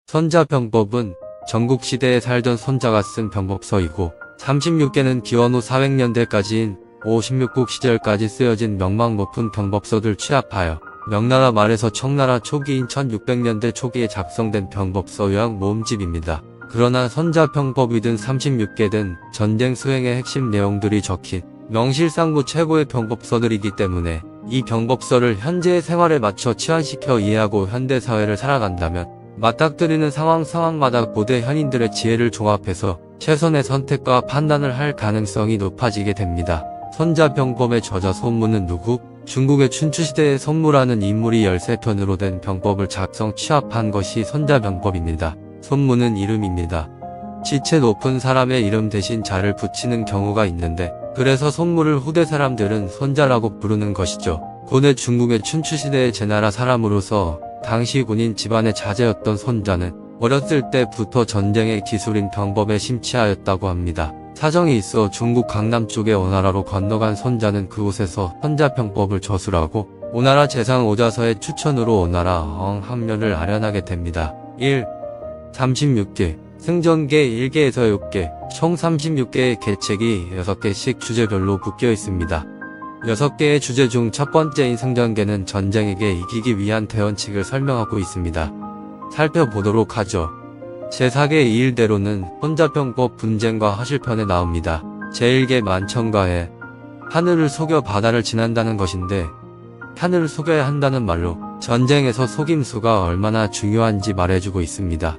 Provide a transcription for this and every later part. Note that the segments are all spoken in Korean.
손자병법은 전국시대에 살던 손자가 쓴 병법서이고 36개는 기원 후 400년대까지인 56국 시절까지 쓰여진 명망 높은 병법서들 취합하여 명나라 말에서 청나라 초기인 1600년대 초기에 작성된 병법서 요약 모음집입니다. 그러나 손자병법이든 36개든 전쟁 수행의 핵심 내용들이 적힌 명실상부 최고의 병법서들이기 때문에 이 병법서를 현재의 생활에 맞춰 치환시켜 이해하고 현대사회를 살아간다면 맞닥뜨리는 상황마다 고대 현인들의 지혜를 종합해서 최선의 선택과 판단을 할 가능성이 높아지게 됩니다. 손자병법의 저자 손무는 누구? 중국의 춘추시대의 손무라는 인물이 13편으로 된 병법을 작성 취합한 것이 손자병법입니다. 손무는 이름입니다. 지체 높은 사람의 이름 대신 자를 붙이는 경우가 있는데 그래서 손무를 후대 사람들은 손자라고 부르는 것이죠. 고대 중국의 춘추시대의 제나라 사람으로서 당시 군인 집안의 자제였던 손자는 어렸을 때부터 전쟁의 기술인 병법에 심취하였다고 합니다. 사정이 있어 중국 강남 쪽의 오나라로 건너간 손자는 그곳에서 손자병법을 저술하고 오나라 재상 오자서의 추천으로 오나라 항면을 아련하게 됩니다. 1. 36개 승전계 1개에서 6개 총 36개의 계책이 6개씩 주제별로 묶여 있습니다. 6개의 주제 중 첫 번째인 승전계는 전쟁에게 이기기 위한 대원칙을 설명하고 있습니다. 살펴보도록 하죠. 제4계 2일대로는 손자병법 분쟁과 하실편에 나옵니다. 제1계 만천가에 하늘을 속여 바다를 지난다는 것인데 하늘을 속여야 한다는 말로 전쟁에서 속임수가 얼마나 중요한지 말해주고 있습니다.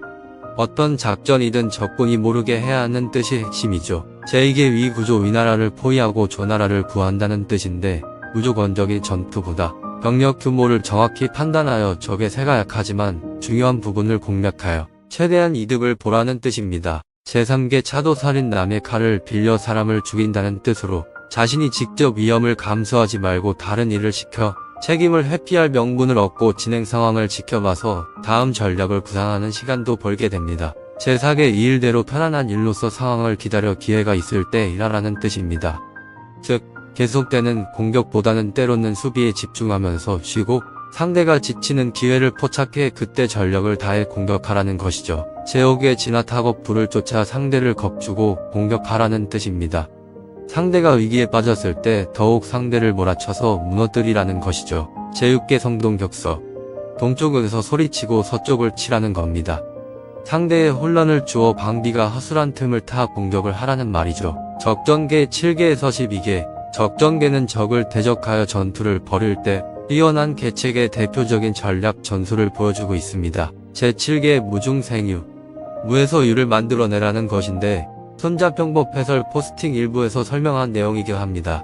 어떤 작전이든 적군이 모르게 해야 하는 뜻이 핵심이죠. 제2계 위구조 위나라를 포위하고 조나라를 구한다는 뜻인데 무조건적인 전투보다 병력 규모를 정확히 판단하여 적의 세가 약하지만 중요한 부분을 공략하여 최대한 이득을 보라는 뜻입니다. 제3계 차도살인 남의 칼을 빌려 사람을 죽인다는 뜻으로 자신이 직접 위험을 감수하지 말고 다른 일을 시켜 책임을 회피할 명분을 얻고 진행 상황을 지켜봐서 다음 전략을 구상하는 시간도 벌게 됩니다. 제4계 2일대로 편안한 일로서 상황을 기다려 기회가 있을 때 일하라는 뜻입니다. 즉 계속되는 공격보다는 때로는 수비에 집중하면서 쉬고 상대가 지치는 기회를 포착해 그때 전력을 다해 공격하라는 것이죠. 제5계 진화타고 불을 쫓아 상대를 겁주고 공격하라는 뜻입니다. 상대가 위기에 빠졌을 때 더욱 상대를 몰아쳐서 무너뜨리라는 것이죠. 제6계 성동격서 동쪽에서 소리치고 서쪽을 치라는 겁니다. 상대의 혼란을 주어 방비가 허술한 틈을 타 공격을 하라는 말이죠. 적전계 7계에서 12계 적전계는 적을 대적하여 전투를 벌일 때 뛰어난 계책의 대표적인 전략 전술을 보여주고 있습니다. 제7계 무중생유 무에서 유를 만들어내라는 것인데 손자병법 해설 포스팅 일부에서 설명한 내용이기도 합니다.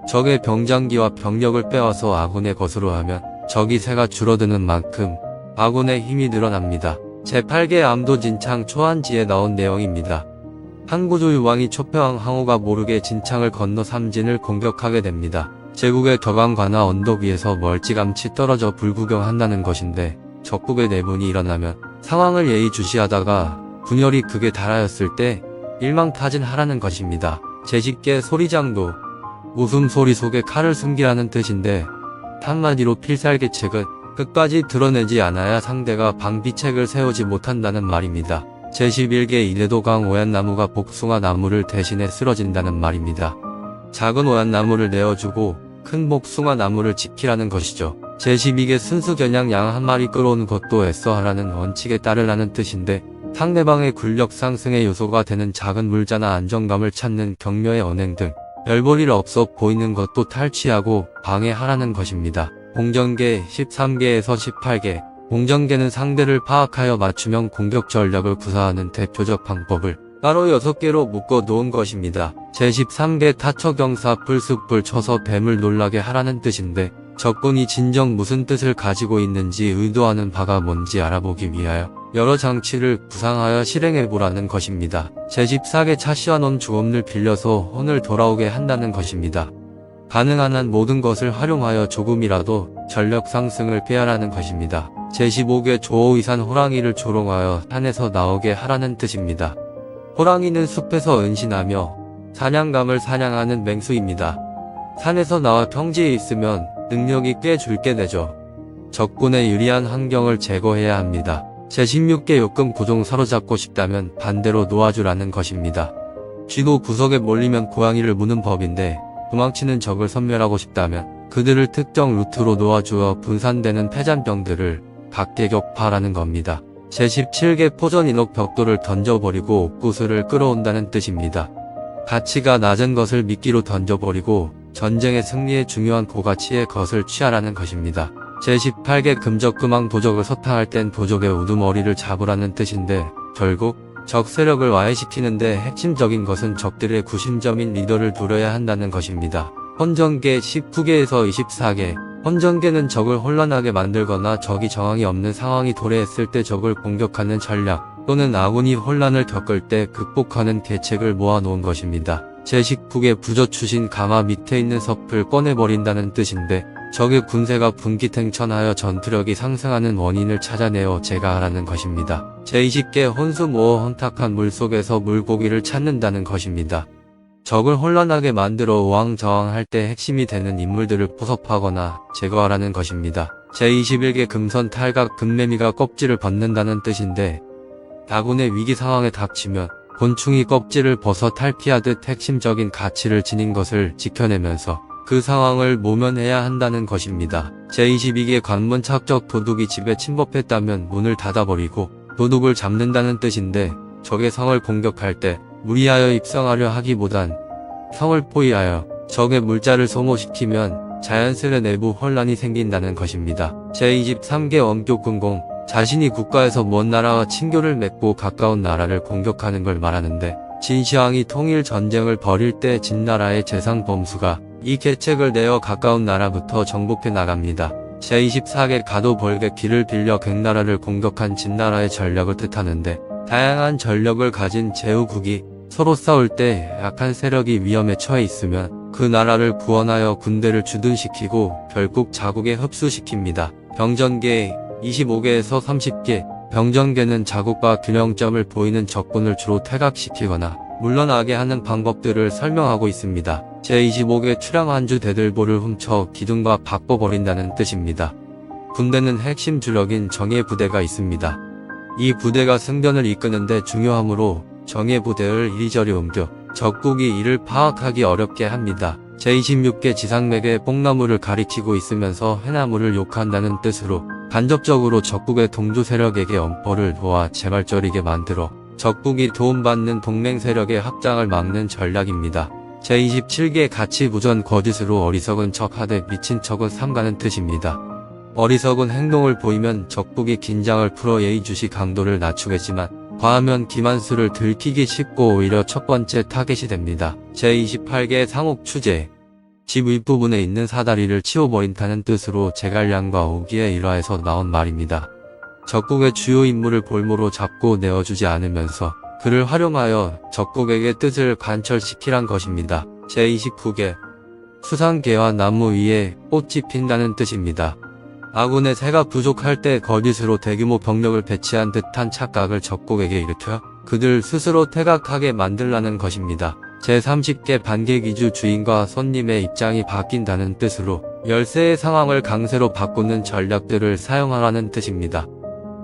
적의 병장기와 병력을 빼와서 아군의 것으로 하면 적이 세가 줄어드는 만큼 아군의 힘이 늘어납니다. 제8계 암도진창 초안지에 나온 내용입니다. 한고조 유왕이 초평 항우가 모르게 진창을 건너 삼진을 공격하게 됩니다. 제국의 격앙관하 언덕 위에서 멀찌감치 떨어져 불구경한다는 것인데 적국의 내분이 일어나면 상황을 예의주시하다가 분열이 극에 달하였을 때 일망타진하라는 것입니다. 제10계 소리장도 웃음소리 속에 칼을 숨기라는 뜻인데 한마디로 필살계책은 끝까지 드러내지 않아야 상대가 방비책을 세우지 못한다는 말입니다. 제11계 이래도강 오얏나무가 복숭아 나무를 대신해 쓰러진다는 말입니다. 작은 오얏나무를 내어주고 큰 복숭아 나무를 지키라는 것이죠. 제12계 순수견양 양 한 마리 끌어오는 것도 애써 하라는 원칙에 따르라는 뜻인데 상대방의 군력 상승의 요소가 되는 작은 물자나 안정감을 찾는 격려의 언행 등 별볼일 없어 보이는 것도 탈취하고 방해하라는 것입니다. 공전계 13계에서 18계 공전계는 상대를 파악하여 맞춤형 공격 전략을 구사하는 대표적 방법을 따로 6개로 묶어 놓은 것입니다. 제13계 타처경사 불쑥불 쳐서 뱀을 놀라게 하라는 뜻인데 적군이 진정 무슨 뜻을 가지고 있는지 의도하는 바가 뭔지 알아보기 위하여 여러 장치를 구상하여 실행해보라는 것입니다. 제14계 차시와논 주엄을 빌려서 혼을 돌아오게 한다는 것입니다. 가능한 한 모든 것을 활용하여 조금이라도 전력 상승을 꾀하라는 것입니다. 제15계 조오이산 호랑이를 조롱하여 산에서 나오게 하라는 뜻입니다. 호랑이는 숲에서 은신하며 사냥감을 사냥하는 맹수입니다. 산에서 나와 평지에 있으면 능력이 꽤 줄게 되죠. 적군의 유리한 환경을 제거해야 합니다. 제16개 요금 구종 사로잡고 싶다면 반대로 놓아주라는 것입니다. 쥐도 구석에 몰리면 고양이를 무는 법인데 도망치는 적을 섬멸하고 싶다면 그들을 특정 루트로 놓아주어 분산되는 폐잔병들을 각계격파하라는 겁니다. 제17개 포전 인옥 벽돌을 던져버리고 옥구슬을 끌어온다는 뜻입니다. 가치가 낮은 것을 미끼로 던져버리고 전쟁의 승리에 중요한 고가치의 것을 취하라는 것입니다. 제18개 금적금왕 도적을 서탕할 땐 도적의 우두머리를 잡으라는 뜻인데 결국 적 세력을 와해시키는데 핵심적인 것은 적들의 구심점인 리더를 두려야 한다는 것입니다. 헌정계 19개에서 24개 헌정계는 적을 혼란하게 만들거나 적이 정황이 없는 상황이 도래했을 때 적을 공격하는 전략 또는 아군이 혼란을 겪을 때 극복하는 계책을 모아놓은 것입니다. 제19개 부저추신 가마 밑에 있는 섭을 꺼내버린다는 뜻인데 적의 군세가 분기탱천하여 전투력이 상승하는 원인을 찾아내어 제거하라는 것입니다. 제20개 혼수 모어 혼탁한 물속에서 물고기를 찾는다는 것입니다. 적을 혼란하게 만들어 우왕좌왕할 때 핵심이 되는 인물들을 포섭하거나 제거하라는 것입니다. 제21개 금선 탈각 금매미가 껍질을 벗는다는 뜻인데 다군의 위기 상황에 닥치면 곤충이 껍질을 벗어 탈피하듯 핵심적인 가치를 지닌 것을 지켜내면서 그 상황을 모면해야 한다는 것입니다. 제22개 관문 착적 도둑이 집에 침범했다면 문을 닫아버리고 도둑을 잡는다는 뜻인데 적의 성을 공격할 때 무리하여 입성하려 하기보단 성을 포위하여 적의 물자를 소모시키면 자연스레 내부 혼란이 생긴다는 것입니다. 제23개 원교군공 자신이 국가에서 먼 나라와 친교를 맺고 가까운 나라를 공격하는 걸 말하는데 진시황이 통일 전쟁을 벌일 때 진나라의 재상 범수가 이 계책을 내어 가까운 나라부터 정복해 나갑니다. 제24개 가도 벌게 길을 빌려 객나라를 공격한 진나라의 전력을 뜻하는데 다양한 전력을 가진 제후국이 서로 싸울 때 약한 세력이 위험에 처해 있으면 그 나라를 구원하여 군대를 주둔시키고 결국 자국에 흡수시킵니다. 병전계 25개에서 30개 병전계는 자국과 균형점을 보이는 적군을 주로 퇴각시키거나 물러나게 하는 방법들을 설명하고 있습니다. 제25개 출양 한주 대들보를 훔쳐 기둥과 바꿔버린다는 뜻입니다. 군대는 핵심 주력인 정예 부대가 있습니다. 이 부대가 승전을 이끄는데 중요하므로 정예 부대를 이리저리 옮겨 적국이 이를 파악하기 어렵게 합니다. 제26개 지상맥에 뽕나무를 가리키고 있으면서 해나무를 욕한다는 뜻으로 간접적으로 적국의 동조 세력에게 엄포를 놓아 재발저리게 만들어 적국이 도움받는 동맹 세력의 확장을 막는 전략입니다. 제27개 가치부전 거짓으로 어리석은 척하되 미친 척은 삼가는 뜻입니다. 어리석은 행동을 보이면 적국이 긴장을 풀어 예의주시 강도를 낮추겠지만 과하면 기만수를 들키기 쉽고 오히려 첫 번째 타겟이 됩니다. 제28개 상옥추제 집 윗부분에 있는 사다리를 치워버린다는 뜻으로 제갈량과 오기의 일화에서 나온 말입니다. 적국의 주요 인물을 볼모로 잡고 내어주지 않으면서 그를 활용하여 적국에게 뜻을 관철시키란 것입니다. 제29개 수상개와 나무 위에 꽃이 핀다는 뜻입니다. 아군의 새가 부족할 때 거짓으로 대규모 병력을 배치한 듯한 착각을 적국에게 일으켜 그들 스스로 퇴각하게 만들라는 것입니다. 제30개 반객이주 주인과 손님의 입장이 바뀐다는 뜻으로 열세의 상황을 강세로 바꾸는 전략들을 사용하라는 뜻입니다.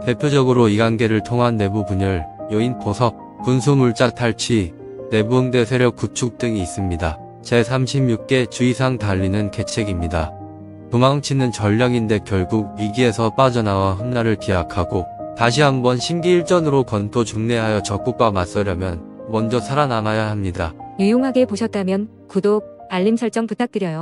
대표적으로 이관계를 통한 내부 분열, 요인 포섭, 군수물자 탈취, 내부응대 세력 구축 등이 있습니다. 제36개 주의상 달리는 계책입니다. 도망치는 전략인데 결국 위기에서 빠져나와 훗날을 기약하고 다시 한번 심기일전으로 건토 중래하여 적국과 맞서려면 먼저 살아남아야 합니다. 유용하게 보셨다면 구독, 알림 설정 부탁드려요.